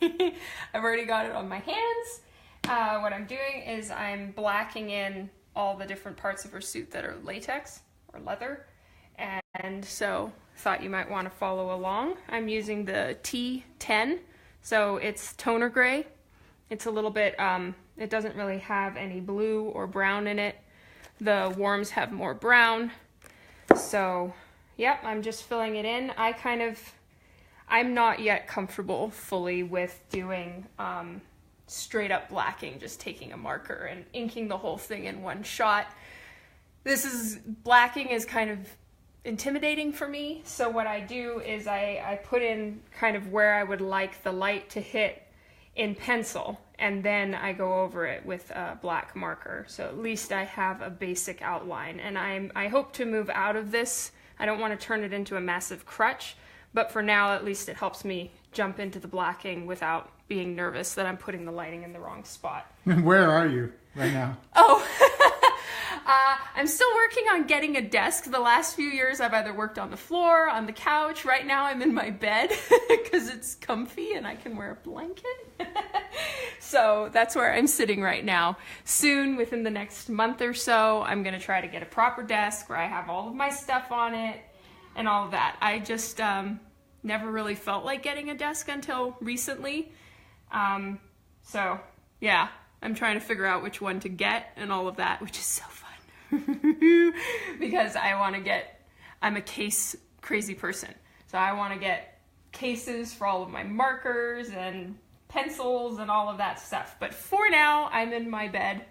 I've already got it on my hands. What I'm doing is I'm blacking in all the different parts of her suit that are latex or leather. And so thought you might want to follow along. I'm using the T10. So it's toner gray. It's a little bit, it doesn't really have any blue or brown in it. The warms have more brown. So, yep, I'm just filling it in. I'm not yet comfortable fully with doing straight up blacking, just taking a marker and inking the whole thing in one shot. Blacking is kind of intimidating for me. So what I do is I put in kind of where I would like the light to hit in pencil, and then I go over it with a black marker. So at least I have a basic outline, and I hope to move out of this. I don't want to turn it into a massive crutch, but for now at least it helps me jump into the blacking without being nervous that I'm putting the lighting in the wrong spot. Where are you right now? Oh, I'm still working on getting a desk. The last few years I've either worked on the floor, on the couch. Right now I'm in my bed because it's comfy and I can wear a blanket. So that's where I'm sitting right now. Soon, within the next month or so, I'm going to try to get a proper desk where I have all of my stuff on it and all of that. I just never really felt like getting a desk until recently. So yeah, I'm trying to figure out which one to get and all of that, which is so fun. Because I'm a case crazy person. So I want to get cases for all of my markers and pencils and all of that stuff. But for now, I'm in my bed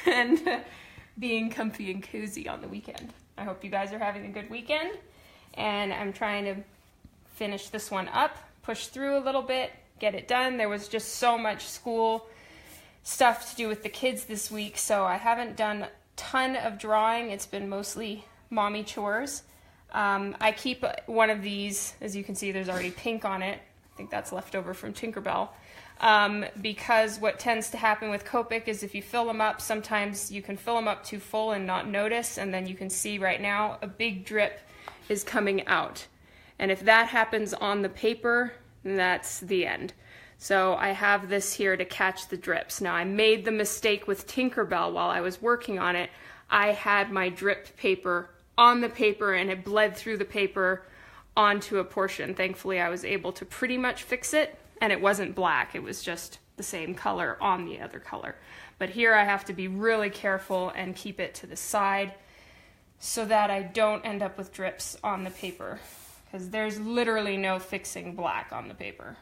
and being comfy and cozy on the weekend. I hope you guys are having a good weekend. And I'm trying to finish this one up, push through a little bit, get it done. There was just so much school stuff to do with the kids this week, so I haven't done a ton of drawing. It's been mostly mommy chores. I keep one of these. As you can see, there's already pink on it. I think that's left over from Tinkerbell. Because what tends to happen with Copic is if you fill them up, sometimes you can fill them up too full and not notice, and then you can see right now a big drip is coming out. And if that happens on the paper, then that's the end. So I have this here to catch the drips. Now I made the mistake with Tinkerbell while I was working on it. I had my drip paper on the paper and it bled through the paper onto a portion. Thankfully I was able to pretty much fix it, and it wasn't black. It was just the same color on the other color. But here I have to be really careful and keep it to the side so that I don't end up with drips on the paper, because there's literally no fixing black on the paper.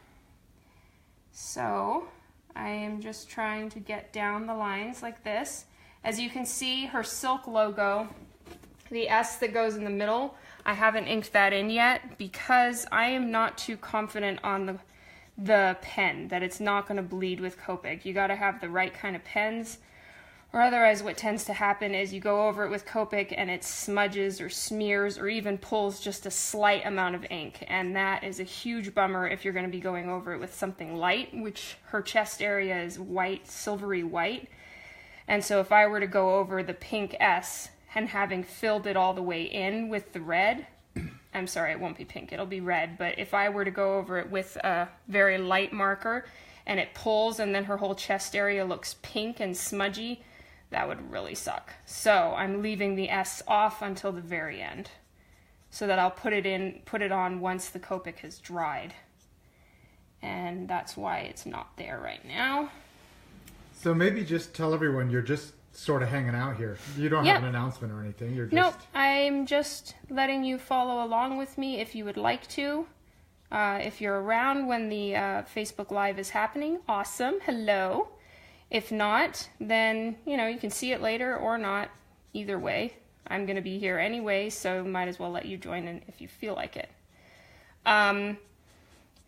So I am just trying to get down the lines like this. As you can see, her silk logo, the S that goes in the middle, I haven't inked that in yet because I am not too confident on the pen that it's not going to bleed with Copic. You got to have the right kind of pens, or otherwise what tends to happen is you go over it with Copic and it smudges or smears or even pulls just a slight amount of ink, and that is a huge bummer if you're going to be going over it with something light, which her chest area is white, silvery white. And so if I were to go over the pink S and having filled it all the way in with the red, I'm sorry, it won't be pink, it'll be red, but if I were to go over it with a very light marker and it pulls and then her whole chest area looks pink and smudgy, that would really suck. So I'm leaving the S off until the very end so that I'll put it on once the Copic has dried. And that's why it's not there right now. So maybe just tell everyone you're just sort of hanging out here. You don't have an announcement or anything. You're just... Nope, I'm just letting you follow along with me if you would like to. If you're around when the Facebook Live is happening, awesome, hello. If not, then, you can see it later or not. Either way, I'm going to be here anyway, so might as well let you join in if you feel like it.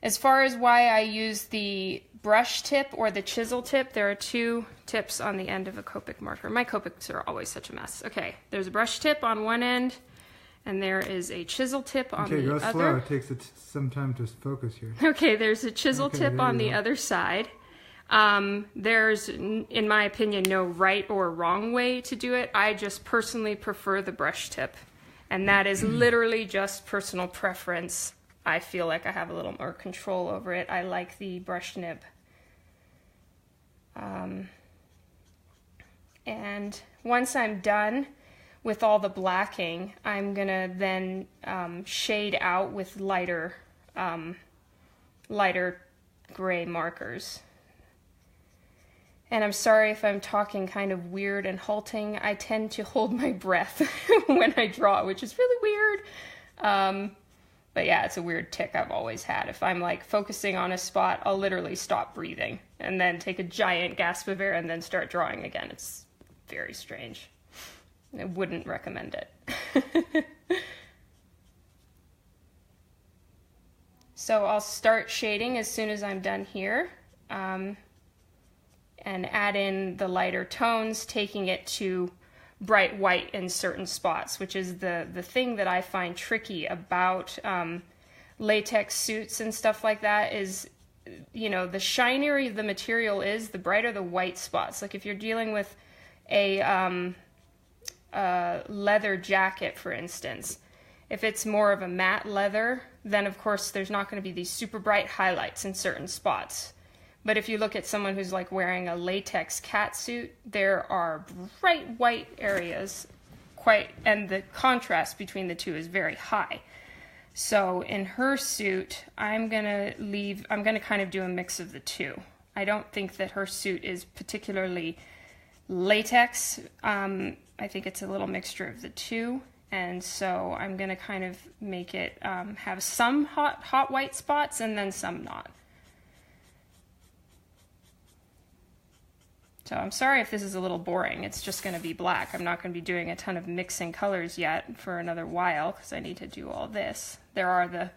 As far as why I use the brush tip or the chisel tip, there are two tips on the end of a Copic marker. My Copics are always such a mess. Okay, there's a brush tip on one end, and there is a chisel tip on the other. Okay, go slow. It takes some time to focus here. Okay, there's a chisel tip on the other side. There's, in my opinion, no right or wrong way to do it. I just personally prefer the brush tip, and that is literally just personal preference. I feel like I have a little more control over it. I like the brush nib. And once I'm done with all the blacking, I'm gonna then shade out with lighter gray markers. And I'm sorry if I'm talking kind of weird and halting. I tend to hold my breath when I draw, which is really weird. But yeah, it's a weird tic I've always had. If I'm like focusing on a spot, I'll literally stop breathing and then take a giant gasp of air and then start drawing again. It's very strange. I wouldn't recommend it. So I'll start shading as soon as I'm done here. And add in the lighter tones, taking it to bright white in certain spots, which is the thing that I find tricky about latex suits and stuff like that is, you know, the shinier the material is, the brighter the white spots. Like if you're dealing with a leather jacket, for instance, if it's more of a matte leather, then of course there's not going to be these super bright highlights in certain spots. But if you look at someone who's like wearing a latex cat suit, there are bright white areas, and the contrast between the two is very high. So in her suit, I'm gonna kind of do a mix of the two. I don't think that her suit is particularly latex. I think it's a little mixture of the two. And so I'm gonna kind of make it have some hot white spots and then some not. So I'm sorry if this is a little boring. It's just going to be black. I'm not going to be doing a ton of mixing colors yet for another while because I need to do all this. There are the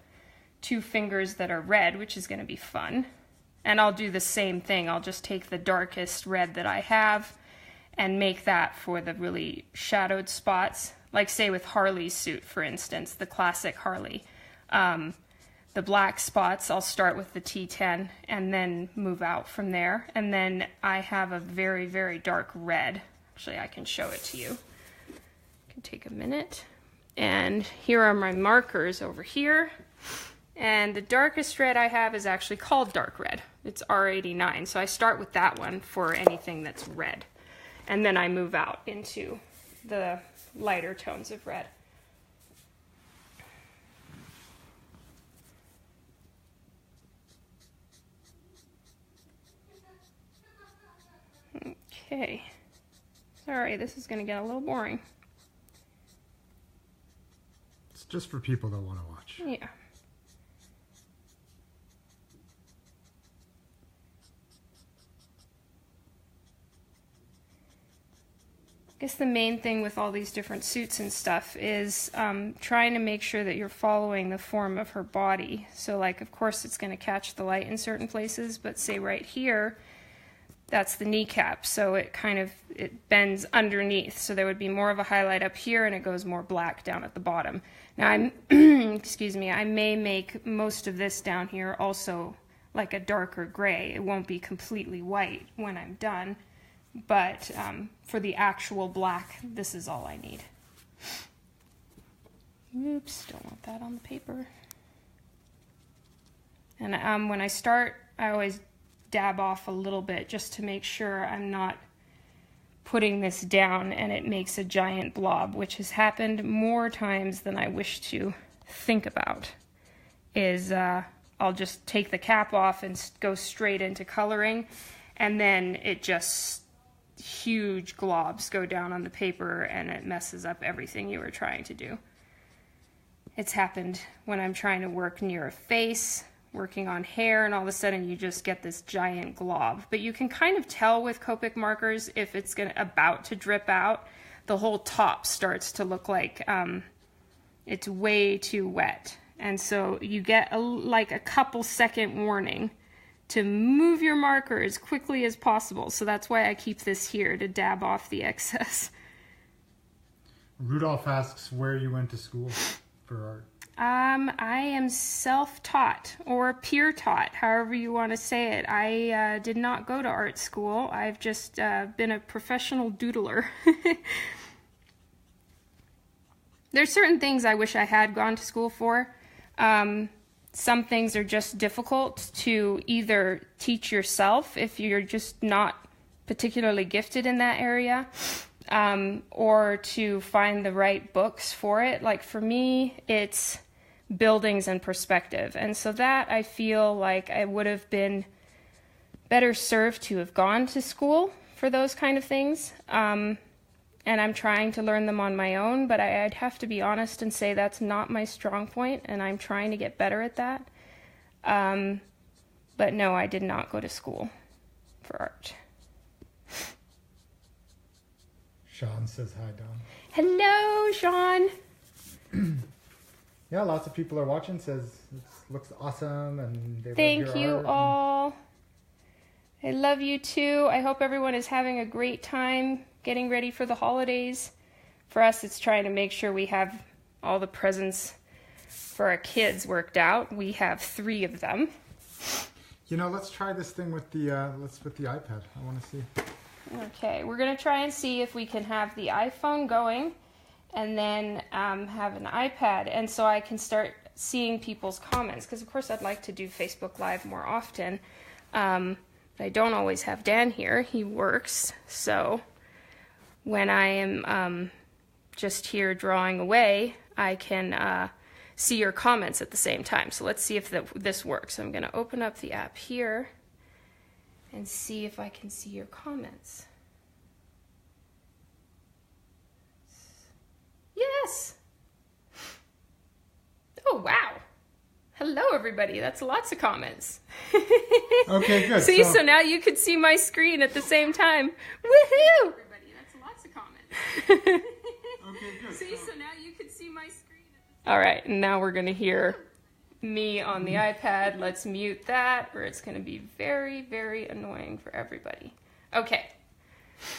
2 fingers that are red, which is going to be fun. And I'll do the same thing. I'll just take the darkest red that I have and make that for the really shadowed spots. Like say with Harley's suit, for instance, the classic Harley. The black spots, I'll start with the T10 and then move out from there. And then I have a very, very dark red. Actually, I can show it to you. It can take a minute. And here are my markers over here. And the darkest red I have is actually called dark red. It's R89. So I start with that one for anything that's red. And then I move out into the lighter tones of red. Okay, sorry, this is going to get a little boring. It's just for people that want to watch. Yeah. I guess the main thing with all these different suits and stuff is trying to make sure that you're following the form of her body. So like, of course, it's going to catch the light in certain places, but say right here, that's the kneecap, so it bends underneath, so there would be more of a highlight up here and it goes more black down at the bottom. Now excuse me, I may make most of this down here also like a darker gray. It won't be completely white when I'm done, but for the actual black, this is all I need. Oops, don't want that on the paper. And when I start, I always dab off a little bit just to make sure I'm not putting this down and it makes a giant blob, which has happened more times than I wish to think about. I'll just take the cap off and go straight into coloring, and then it just huge globs go down on the paper and it messes up everything you were trying to do. It's happened when I'm trying to work near a face, working on hair, and all of a sudden you just get this giant glob. But you can kind of tell with Copic markers if it's about to drip out. The whole top starts to look like it's way too wet. And so you get like a couple second warning to move your marker as quickly as possible. So that's why I keep this here, to dab off the excess. Rudolph asks where you went to school for art. I am self-taught or peer-taught, however you want to say it. I did not go to art school. I've just been a professional doodler. There's certain things I wish I had gone to school for. some things are just difficult to either teach yourself if you're just not particularly gifted in that area, or to find the right books for it. Like for me, it's buildings and perspective. And so that I feel like I would have been better served to have gone to school for those kind of things. And I'm trying to learn them on my own, but I'd have to be honest and say that's not my strong point, and I'm trying to get better at that. But no, I did not go to school for art. Sean says hi, Don. Hello, Sean. Yeah, lots of people are watching. Says it looks awesome, and they Thank love your you art all. I love you too. I hope everyone is having a great time getting ready for the holidays. For us, it's trying to make sure we have all the presents for our kids worked out. We have 3 of them. You know, let's try this thing with the iPad. I want to see. Okay, we're gonna try and see if we can have the iPhone going, and then have an iPad, and so I can start seeing people's comments. Because of course, I'd like to do Facebook Live more often. I don't always have Dan here. He works, so when I am just here drawing away, I can see your comments at the same time. So let's see if this works. I'm going to open up the app here and see if I can see your comments. Yes! Oh, wow! Hello, everybody. That's lots of comments. Okay, good. See, so now you could see my screen at the same time. Woohoo! Everybody, that's lots of comments. Okay, good. See, so now you could see my screen. All right, and now we're going to hear me on the iPad. Let's mute that, or it's going to be very, very annoying for everybody. Okay.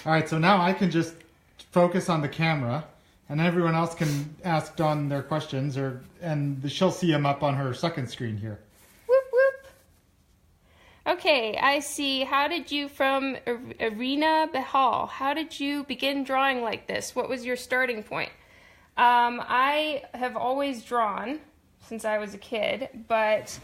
All right, so now I can just focus on the camera, and everyone else can ask Dawn their questions, and she'll see them up on her second screen here. Whoop, whoop. Okay, I see. How did you, from Arena Behal, how did you begin drawing like this? What was your starting point? I have always drawn since I was a kid, but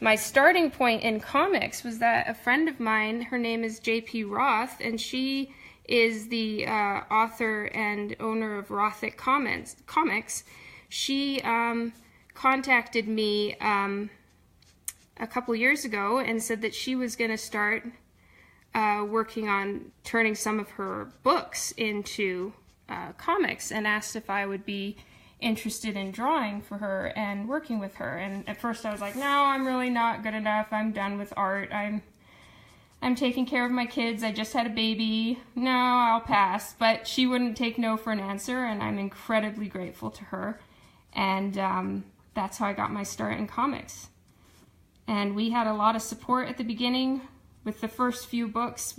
my starting point in comics was that a friend of mine, her name is J.P. Roth, and she is the author and owner of Rothic Comics. She contacted me a couple years ago and said that she was going to start working on turning some of her books into comics, and asked if I would be interested in drawing for her and working with her. And at first I was like, no, I'm really not good enough. I'm done with art. I'm taking care of my kids. I just had a baby. No, I'll pass. But she wouldn't take no for an answer, and I'm incredibly grateful to her. And that's how I got my start in comics. And we had a lot of support at the beginning. With the first few books,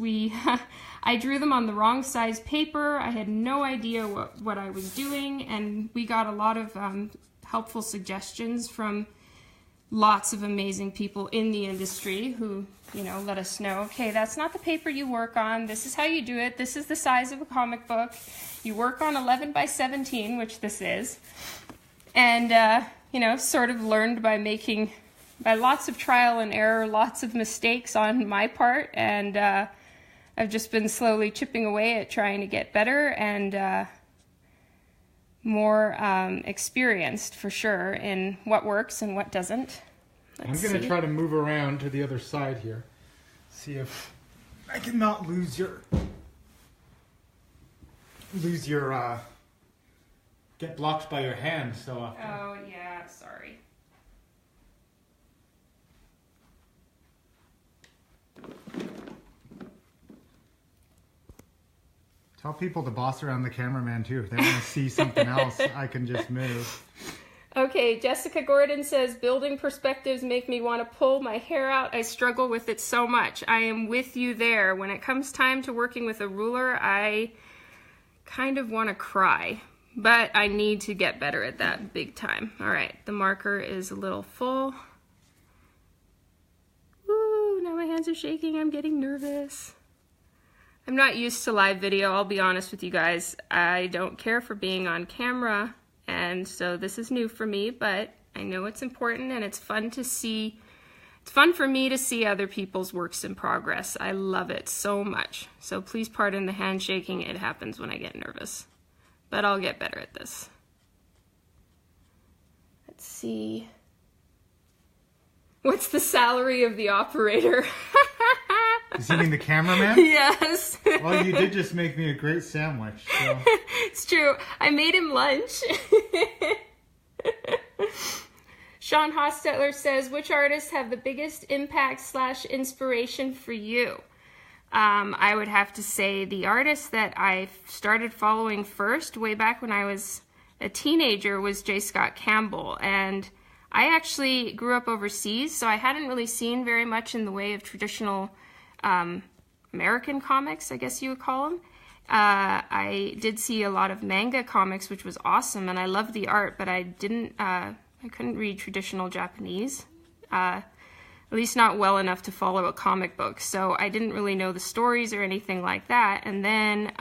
I drew them on the wrong size paper. I had no idea what I was doing, and we got a lot of helpful suggestions from lots of amazing people in the industry who, let us know, okay, that's not the paper you work on. This is how you do it. This is the size of a comic book. You work on 11 by 17, which this is. And, sort of learned by lots of trial and error, lots of mistakes on my part, and I've just been slowly chipping away at trying to get better and more experienced for sure in what works and what doesn't. I'm going to try to move around to the other side here. See if I can not lose your get blocked by your hand so often. Oh yeah, sorry. Tell people to boss around the cameraman too. If they want to see something else, I can just move. Okay, Jessica Gordon says, building perspectives make me want to pull my hair out. I struggle with it so much. I am with you there. When it comes time to working with a ruler, I kind of want to cry. But I need to get better at that big time. All right, the marker is a little full. Woo, now my hands are shaking. I'm getting nervous. I'm not used to live video, I'll be honest with you guys. I don't care for being on camera, and so this is new for me, but I know it's important, and it's fun to see. It's fun for me to see other people's works in progress. I love it so much. So please pardon the handshaking. It happens when I get nervous. But I'll get better at this. Let's see. What's the salary of the operator? Is he mean the cameraman? Yes. Well, you did just make me a great sandwich. So. It's true. I made him lunch. Sean Hostetler says, which artists have the biggest impact / inspiration for you? I would have to say the artist that I started following first, way back when I was a teenager, was J. Scott Campbell. And I actually grew up overseas, so I hadn't really seen very much in the way of traditional American comics, I guess you would call them. I did see a lot of manga comics, which was awesome, and I loved the art, but I couldn't read traditional Japanese, at least not well enough to follow a comic book, so I didn't really know the stories or anything like that. And then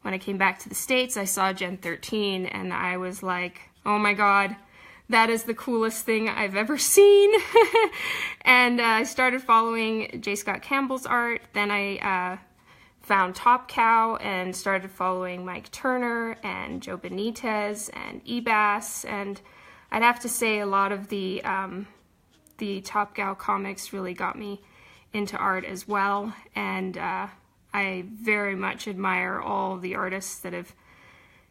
when I came back to the States, I saw Gen 13, and I was like, oh my god, that is the coolest thing I've ever seen. And I started following J. Scott Campbell's art. Then I found Top Cow and started following Mike Turner and Joe Benitez and Ebass. And I'd have to say a lot of the Top Cow comics really got me into art as well. And I very much admire all the artists that have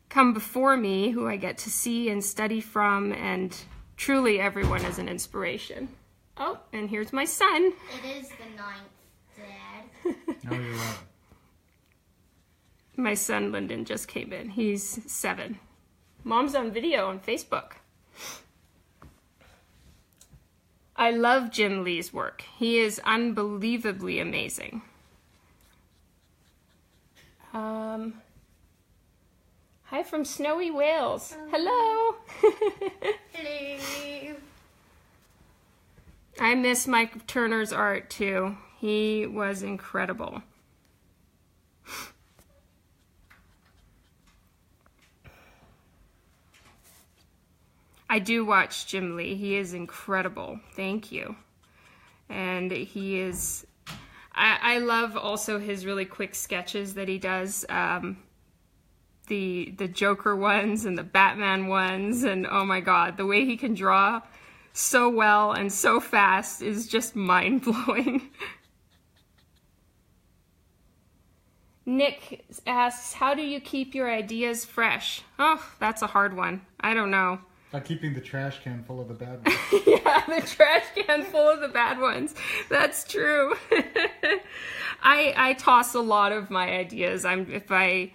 come before me, who I get to see and study from, and truly everyone is an inspiration. Oh, and here's my son. It is the 9th, Dad. Oh, you're right. My son Lyndon just came in. He's 7. Mom's on video on Facebook. I love Jim Lee's work. He is unbelievably amazing. Hi from snowy Wales. Hello. Hello. I miss Mike Turner's art too. He was incredible. I do watch Jim Lee. He is incredible. Thank you. And he is... I love also his really quick sketches that he does. The Joker ones and the Batman ones, and oh my god, the way he can draw so well and so fast is just mind-blowing. Nick asks, how do you keep your ideas fresh? Oh, that's a hard one. I don't know. By keeping the trash can full of the bad ones. Yeah, the trash can full of the bad ones. That's true. I toss a lot of my ideas. I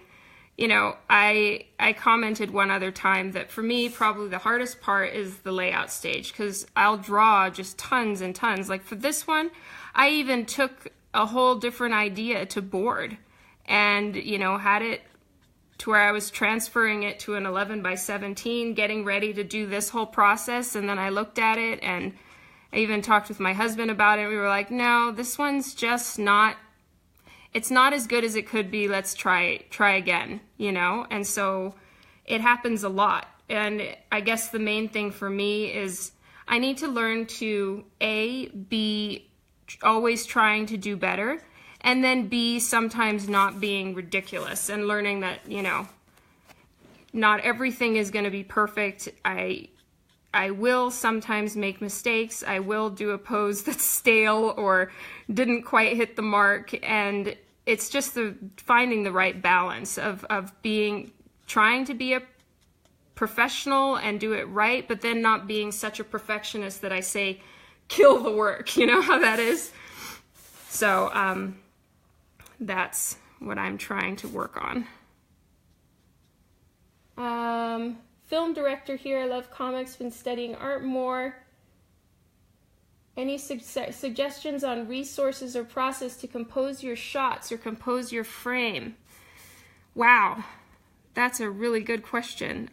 commented one other time that for me, probably the hardest part is the layout stage, because I'll draw just tons and tons. Like for this one, I even took a whole different idea to board and, had it to where I was transferring it to an 11 by 17, getting ready to do this whole process. And then I looked at it, and I even talked with my husband about it. We were like, no, this one's just not, it's not as good as it could be. Let's try again, And so it happens a lot. And I guess the main thing for me is I need to learn to be always trying to do better, and then B, sometimes not being ridiculous and learning that, not everything is going to be perfect. I will sometimes make mistakes. I will do a pose that's stale or didn't quite hit the mark. And it's just finding the right balance of trying to be a professional and do it right, but then not being such a perfectionist that I say, kill the work. You know how that is? So, that's what I'm trying to work on. Film director here. I love comics. Been studying art more. Any suggestions on resources or process to compose your shots or compose your frame? Wow, that's a really good question.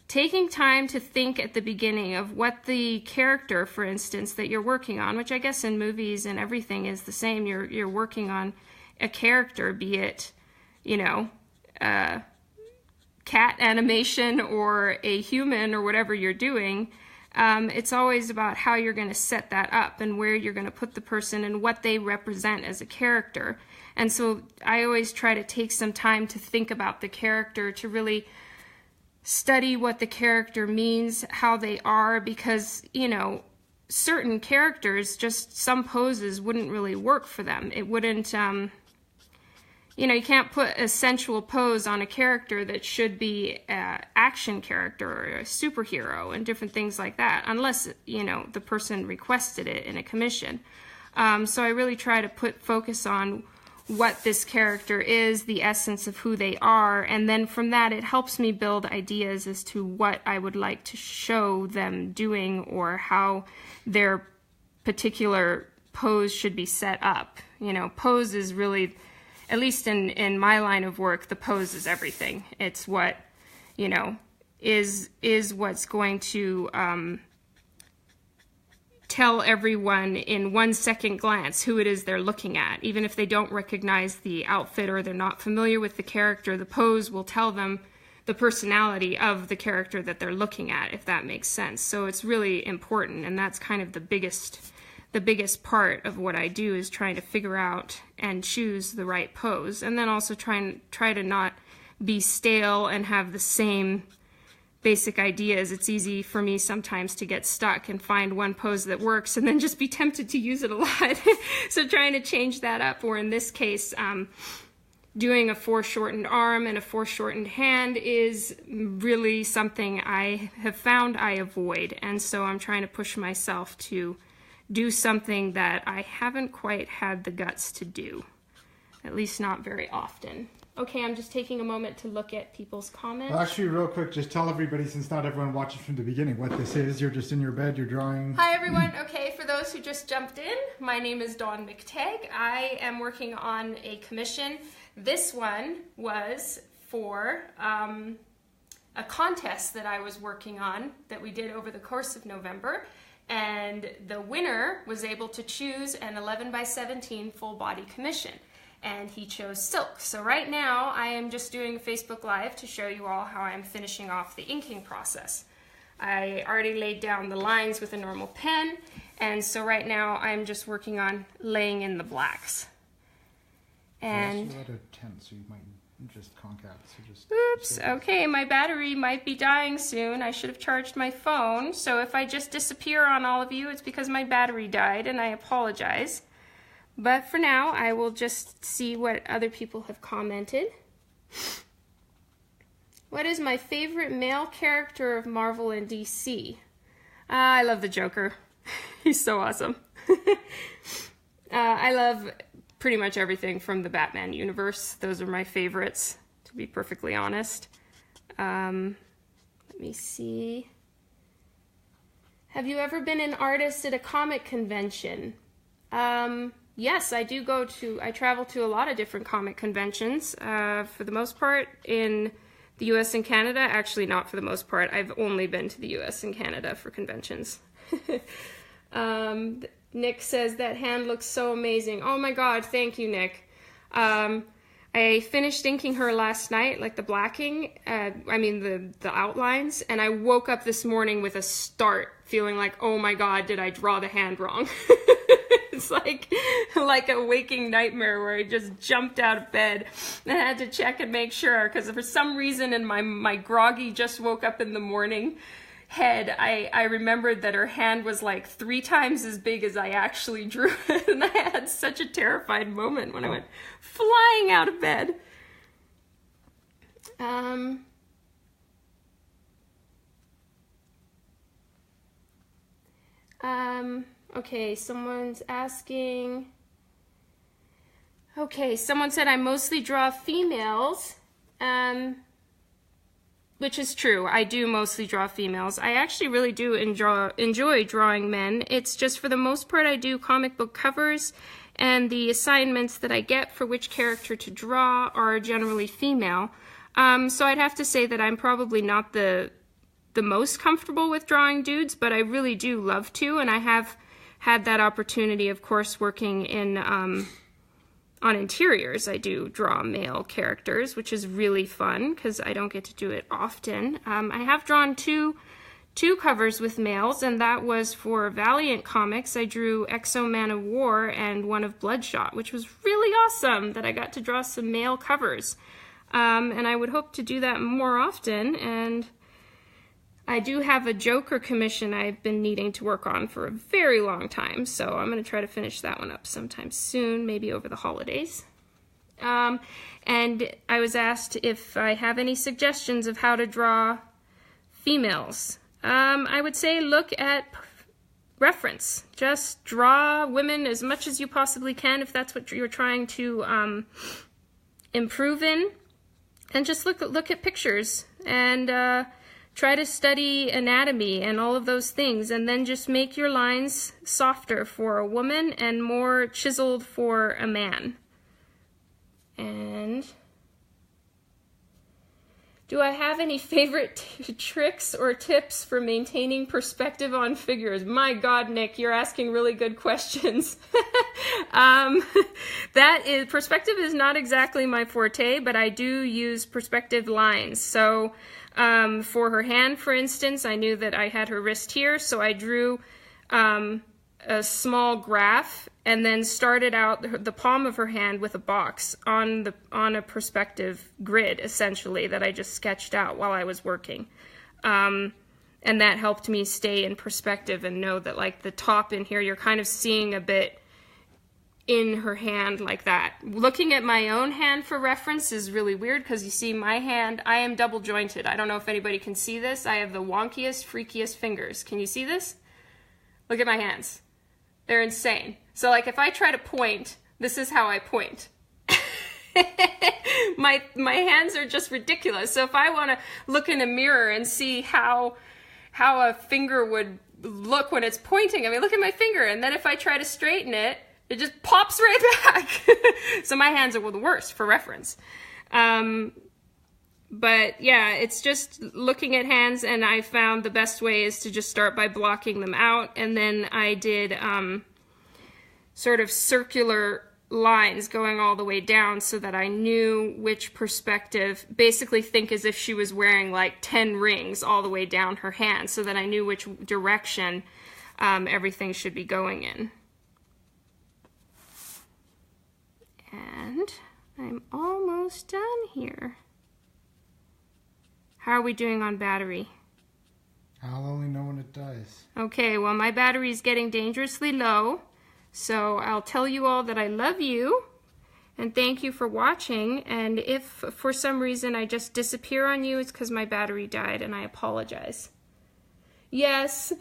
Taking time to think at the beginning of what the character, for instance, that you're working on, which I guess in movies and everything is the same. You're working on a character, be it, cat animation or a human or whatever you're doing, it's always about how you're going to set that up and where you're going to put the person and what they represent as a character. And so I always try to take some time to think about the character, to really study what the character means, how they are, because, you know, certain characters, just some poses wouldn't really work for them. It wouldn't, you know, you can't put a sensual pose on a character that should be an action character or a superhero and different things like that, unless, you know, the person requested it in a commission. So I really try to focus on what this character is, the essence of who they are, and then from that it helps me build ideas as to what I would like to show them doing or how their particular pose should be set up. You know, pose is really, at least in my line of work, the pose is everything. It's what, you know, is what's going to tell everyone in 1 second glance who it is they're looking at. Even if they don't recognize the outfit or they're not familiar with the character, the pose will tell them the personality of the character that they're looking at, if that makes sense. So it's really important, and that's kind of the biggest part of what I do, is trying to figure out and choose the right pose, and then also try to not be stale and have the same basic ideas. It's easy for me sometimes to get stuck and find one pose that works and then just be tempted to use it a lot. So trying to change that up, or in this case, doing a foreshortened arm and a foreshortened hand is really something I have found I avoid. And so I'm trying to push myself to do something that I haven't quite had the guts to do, at least not very often. Okay, I'm just taking a moment to look at people's comments. Well, actually, real quick, just tell everybody, since not everyone watches from the beginning, what this is. You're just in your bed, you're drawing. Hi, everyone. Okay, for those who just jumped in, my name is Dawn McTeigue. I am working on a commission. This one was for a contest that I was working on that we did over the course of November. And the winner was able to choose an 11x17 full body commission. And he chose silk. So right now I am just doing a Facebook Live to show you all how I'm finishing off the inking process. I already laid down the lines with a normal pen, and so right now I'm just working on laying in the blacks. And you're at a 10, so you might just conk out. So just oops, okay, my battery might be dying soon. I should have charged my phone. So if I just disappear on all of you, it's because my battery died, and I apologize. But for now, I will just see what other people have commented. What is my favorite male character of Marvel and DC? I love the Joker. He's so awesome. I love pretty much everything from the Batman universe. Those are my favorites, to be perfectly honest. Let me see. Have you ever been an artist at a comic convention? Yes, I do I travel to a lot of different comic conventions, for the most part in the US and Canada. Actually, not for the most part. I've only been to the US and Canada for conventions. Nick says, that hand looks so amazing. Oh my God, thank you, Nick. I finished inking her last night, like the blacking, the outlines, and I woke up this morning with a start, feeling like, oh my God, did I draw the hand wrong? It's like a waking nightmare where I just jumped out of bed and had to check and make sure, because for some reason in my groggy just woke up in the morning head, I remembered that her hand was like 3 times as big as I actually drew it, and I had such a terrified moment when I went flying out of bed. Okay, someone's asking. Okay, someone said I mostly draw females, which is true. I do mostly draw females. I actually really do enjoy drawing men. It's just for the most part I do comic book covers, and the assignments that I get for which character to draw are generally female. So I'd have to say that I'm probably not the most comfortable with drawing dudes, but I really do love to, and I have had that opportunity, of course, working in on interiors, I do draw male characters, which is really fun because I don't get to do it often. I have drawn two covers with males, and that was for Valiant Comics. I drew Exo Man of War and one of Bloodshot, which was really awesome that I got to draw some male covers. And I would hope to do that more often, and I do have a Joker commission I've been needing to work on for a very long time, so I'm going to try to finish that one up sometime soon, maybe over the holidays. And I was asked if I have any suggestions of how to draw females. I would say look at reference. Just draw women as much as you possibly can if that's what you're trying to improve in. And just look at pictures and try to study anatomy and all of those things, and then just make your lines softer for a woman and more chiseled for a man. And do I have any favorite tricks or tips for maintaining perspective on figures? My God, Nick, you're asking really good questions. Perspective is not exactly my forte, but I do use perspective lines. So for her hand, for instance, I knew that I had her wrist here, so I drew a small graph and then started out the palm of her hand with a box on a perspective grid, essentially, that I just sketched out while I was working. And that helped me stay in perspective and know that, like, the top in here, you're kind of seeing a bit in her hand like that. Looking at my own hand for reference is really weird because you see my hand, I am double jointed. I don't know if anybody can see this. I have the wonkiest, freakiest fingers. Can you see this? Look at my hands. They're insane. So, like, if I try to point, this is how I point. My hands are just ridiculous. So if I want to look in a mirror and see how a finger would look when it's pointing, I mean, look at my finger. And then if I try to straighten it, it just pops right back. So my hands are the worst for reference. But yeah, it's just looking at hands, and I found the best way is to just start by blocking them out. And then I did sort of circular lines going all the way down so that I knew which perspective, basically think as if she was wearing like 10 rings all the way down her hand, so that I knew which direction everything should be going in. And I'm almost done here. How are we doing on battery? I'll only know when it dies. Okay, well, my battery is getting dangerously low, so I'll tell you all that I love you and thank you for watching. And if for some reason I just disappear on you, it's because my battery died, and I apologize. Yes.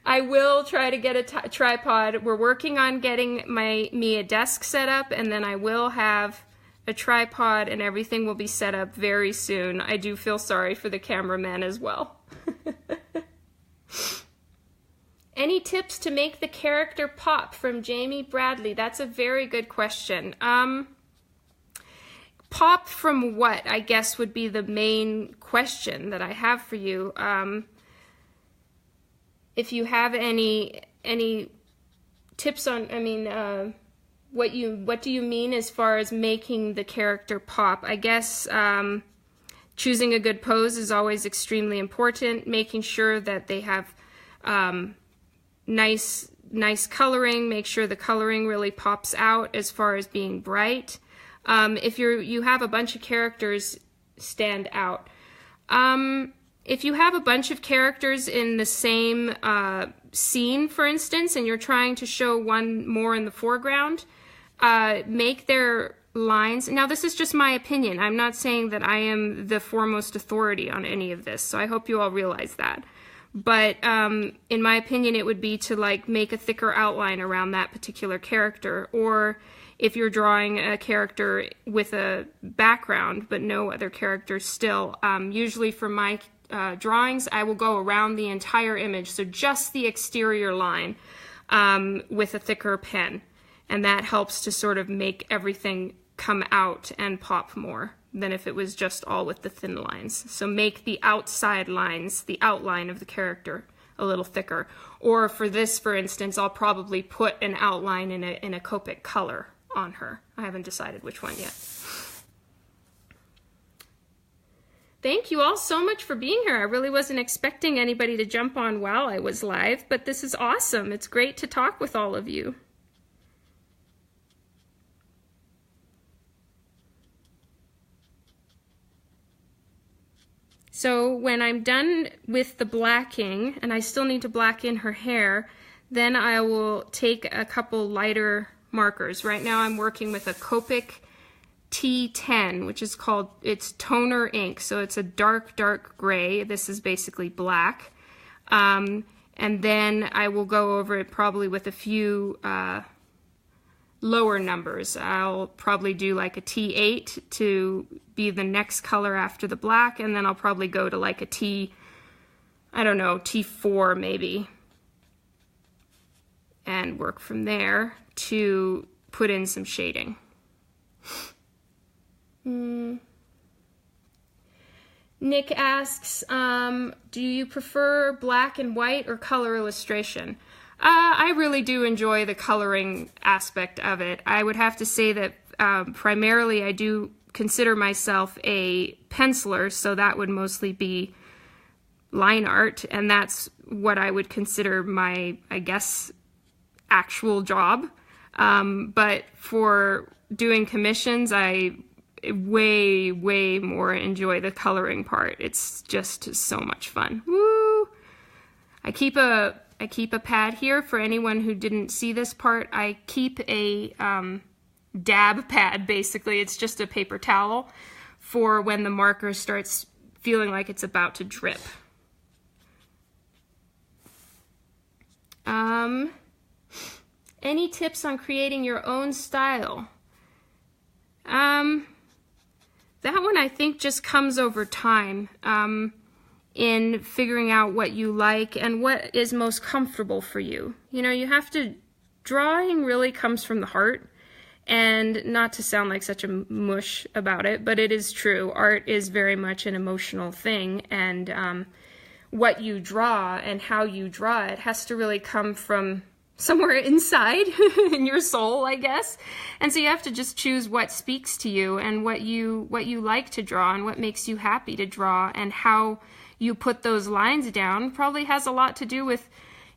I will try to get a tripod. We're working on getting me a desk set up, and then I will have a tripod, and everything will be set up very soon. I do feel sorry for the cameraman as well. Any tips to make the character pop, from Jamie Bradley? That's a very good question. Pop from what, I guess, would be the main question that I have for you. If you have any tips on, I mean, what do you mean as far as making the character pop? I guess choosing a good pose is always extremely important. Making sure that they have nice coloring. Make sure the coloring really pops out as far as being bright. If you have a bunch of characters stand out. If you have a bunch of characters in the same scene, for instance, and you're trying to show one more in the foreground, make their lines. Now, this is just my opinion. I'm not saying that I am the foremost authority on any of this, so I hope you all realize that. But in my opinion, it would be to like make a thicker outline around that particular character, or if you're drawing a character with a background but no other characters still, usually for my drawings, I will go around the entire image, so just the exterior line with a thicker pen. And that helps to sort of make everything come out and pop more than if it was just all with the thin lines. So make the outside lines, the outline of the character, a little thicker. Or for this, for instance, I'll probably put an outline in a Copic color on her. I haven't decided which one yet. Thank you all so much for being here. I really wasn't expecting anybody to jump on while I was live, but this is awesome. It's great to talk with all of you. So when I'm done with the blacking, and I still need to black in her hair, then I will take a couple lighter markers. Right now I'm working with a Copic T10, which is called, it's toner ink. So it's a dark, dark gray. This is basically black. And then I will go over it probably with a few lower numbers. I'll probably do like a T8 to be the next color after the black, and then I'll probably go to like a T4 maybe, and work from there to put in some shading. Nick asks, do you prefer black and white or color illustration? I really do enjoy the coloring aspect of it. I would have to say that primarily I do consider myself a penciler, so that would mostly be line art, and that's what I would consider my, I guess, actual job. But for doing commissions, I way more enjoy the coloring part. It's just so much fun. Woo! I keep a pad here for anyone who didn't see this part. I keep a dab pad, basically. It's just a paper towel for when the marker starts feeling like it's about to drip. Any tips on creating your own style? That one I think just comes over time. In figuring out what you like and what is most comfortable for you. You know, you have to, drawing really comes from the heart, and not to sound like such a mush about it, but it is true. Art is very much an emotional thing, and what you draw and how you draw it has to really come from somewhere inside in your soul, I guess. And so you have to just choose what speaks to you and what you like to draw and what makes you happy to draw, and how you put those lines down probably has a lot to do with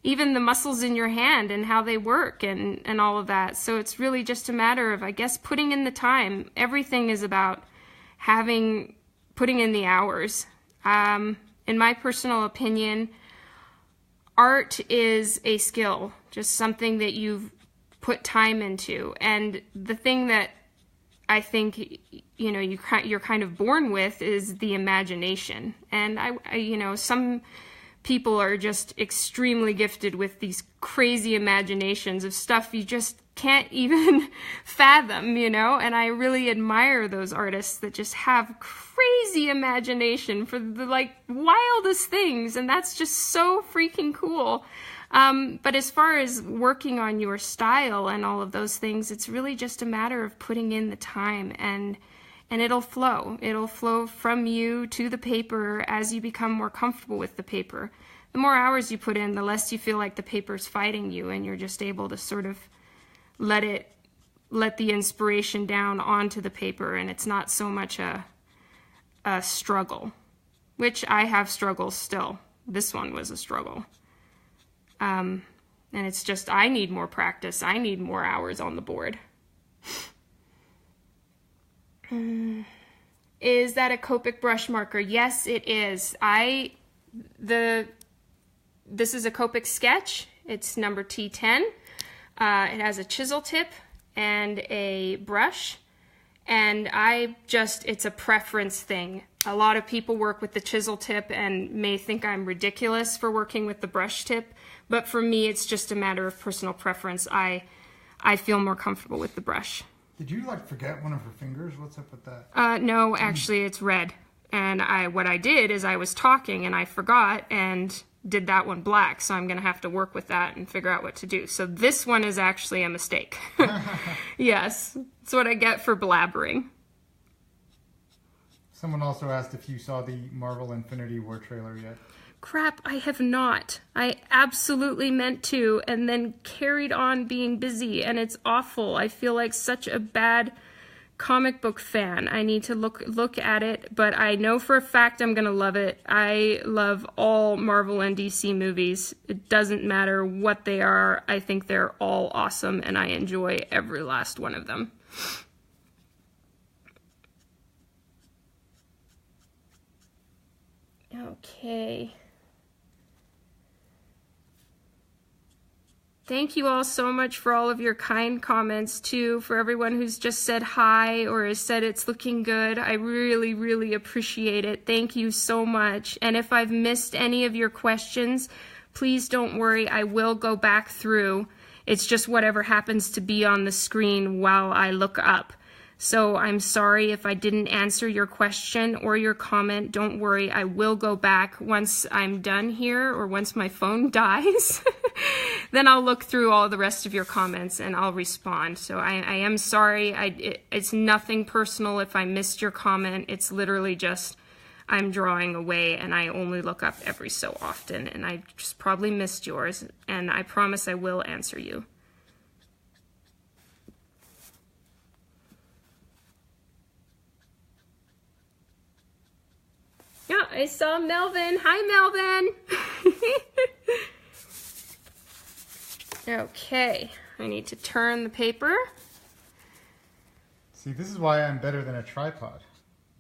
even the muscles in your hand and how they work and all of that. So it's really just a matter of, I guess, putting in the time. Everything is about putting in the hours. In my personal opinion, art is a skill, just something that you've put time into. And the thing that I think, you know, you're kind of born with is the imagination. And I some people are just extremely gifted with these crazy imaginations of stuff you just can't even fathom, you know. And I really admire those artists that just have crazy imagination for the like wildest things, and that's just so freaking cool. But as far as working on your style and all of those things, it's really just a matter of putting in the time, and it'll flow. It'll flow from you to the paper as you become more comfortable with the paper. The more hours you put in, the less you feel like the paper's fighting you, and you're just able to sort of let the inspiration down onto the paper, and it's not so much a struggle, which I have struggles still. This one was a struggle. And it's just, I need more practice. I need more hours on the board. Is that a Copic brush marker? Yes, it is. This is a Copic sketch. It's number T10. It has a chisel tip and a brush. And it's a preference thing. A lot of people work with the chisel tip and may think I'm ridiculous for working with the brush tip. But for me, it's just a matter of personal preference. I feel more comfortable with the brush. Did you forget one of her fingers? What's up with that? No, actually it's red. And what I did is I was talking and I forgot and did that one black. So I'm going to have to work with that and figure out what to do. So this one is actually a mistake. Yes, it's what I get for blabbering. Someone also asked if you saw the Marvel Infinity War trailer yet. Crap, I have not. I absolutely meant to, and then carried on being busy, and it's awful. I feel like such a bad comic book fan. I need to look at it, but I know for a fact I'm gonna love it. I love all Marvel and DC movies. It doesn't matter what they are. I think they're all awesome, and I enjoy every last one of them. Okay. Thank you all so much for all of your kind comments, too, for everyone who's just said hi or has said it's looking good. I really, really appreciate it. Thank you so much. And if I've missed any of your questions, please don't worry. I will go back through. It's just whatever happens to be on the screen while I look up. So I'm sorry if I didn't answer your question or your comment. Don't worry, I will go back once I'm done here or once my phone dies. Then I'll look through all the rest of your comments and I'll respond. So I am sorry. It's nothing personal if I missed your comment. It's literally just I'm drawing away and I only look up every so often. And I just probably missed yours. And I promise I will answer you. Yeah, I saw Melvin. Hi, Melvin. Okay, I need to turn the paper. See, this is why I'm better than a tripod.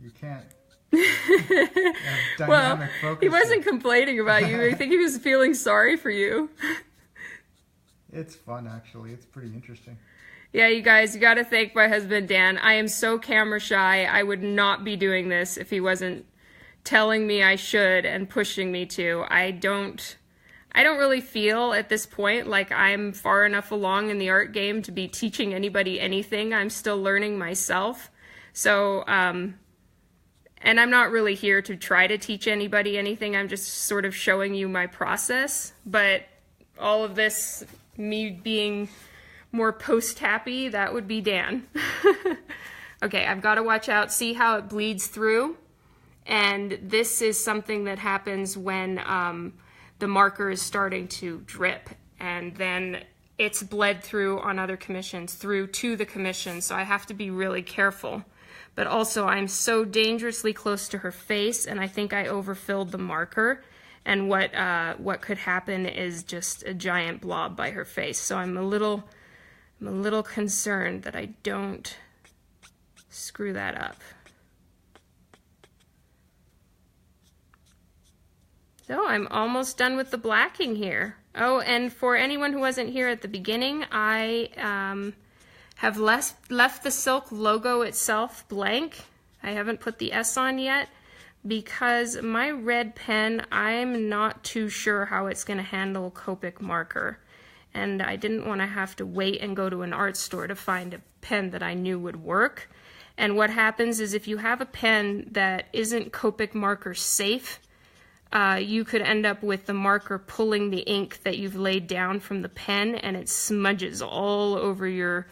You can't have dynamic focus. He wasn't complaining about you. I think he was feeling sorry for you. It's fun, actually. It's pretty interesting. Yeah, you guys, you got to thank my husband, Dan. I am so camera shy. I would not be doing this if he wasn't telling me I should and pushing me to. I don't really feel at this point like I'm far enough along in the art game to be teaching anybody anything. I'm still learning myself. So, and I'm not really here to try to teach anybody anything. I'm just sort of showing you my process. But all of this, me being more post-happy, that would be Dan. Okay, I've got to watch out, see how it bleeds through. And this is something that happens when the marker is starting to drip, and then it's bled through on other commissions, through to the commission, so I have to be really careful. But also, I'm so dangerously close to her face, and I think I overfilled the marker, and what could happen is just a giant blob by her face. So I'm a little concerned that I don't screw that up. So I'm almost done with the blacking here. Oh, and for anyone who wasn't here at the beginning, I have left the silk logo itself blank. I haven't put the S on yet because my red pen, I'm not too sure how it's going to handle Copic marker. And I didn't want to have to wait and go to an art store to find a pen that I knew would work. And what happens is if you have a pen that isn't Copic marker safe, you could end up with the marker pulling the ink that you've laid down from the pen, and it smudges all over your